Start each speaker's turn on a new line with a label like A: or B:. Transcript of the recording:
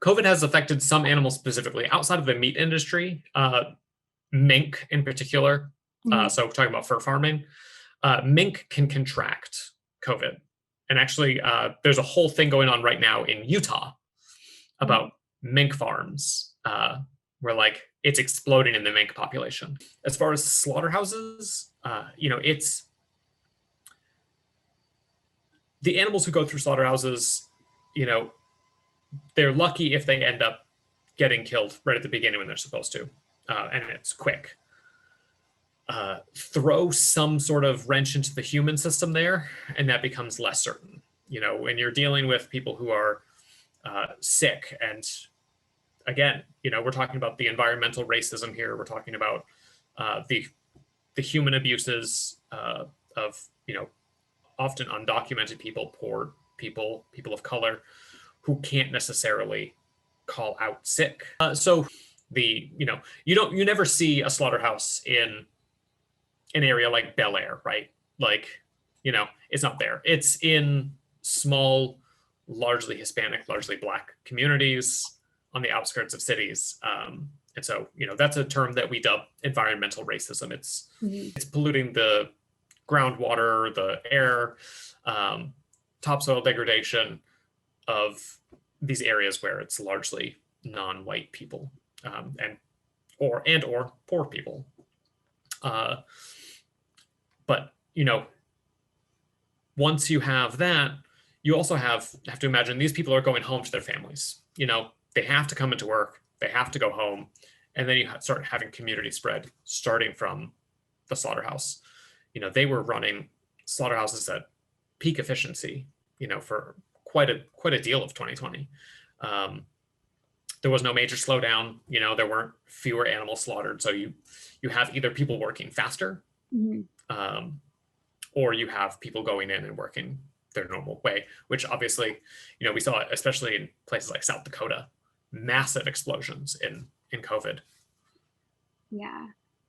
A: COVID has affected some animals specifically outside of the meat industry, mink in particular. So talking about fur farming, mink can contract COVID. And actually, there's a whole thing going on right now in Utah about mink farms, where like it's exploding in the mink population. As far as slaughterhouses, it's the animals who go through slaughterhouses, they're lucky if they end up getting killed right at the beginning when they're supposed to, and it's quick. Throw some sort of wrench into the human system there, and that becomes less certain. When you're dealing with people who are sick, and again, we're talking about the environmental racism here. We're talking about the human abuses of often undocumented people, poor people, people of color, who can't necessarily call out sick. So you never see a slaughterhouse in an area like Bel Air, right? Like, it's not there. It's in small, largely Hispanic, largely Black communities on the outskirts of cities. And so, that's a term that we dub environmental racism. It's polluting the groundwater, the air, topsoil degradation of these areas where it's largely non-white people, and or poor people. But once you have that, you also have to imagine these people are going home to their families. They have to come into work, they have to go home, and then you start having community spread starting from the slaughterhouse. They were running slaughterhouses at peak efficiency, for quite a deal of 2020. There was no major slowdown. There weren't fewer animals slaughtered. So you have either people working faster, or you have people going in and working their normal way, which obviously, we saw, especially in places like South Dakota, massive explosions in COVID.
B: Yeah.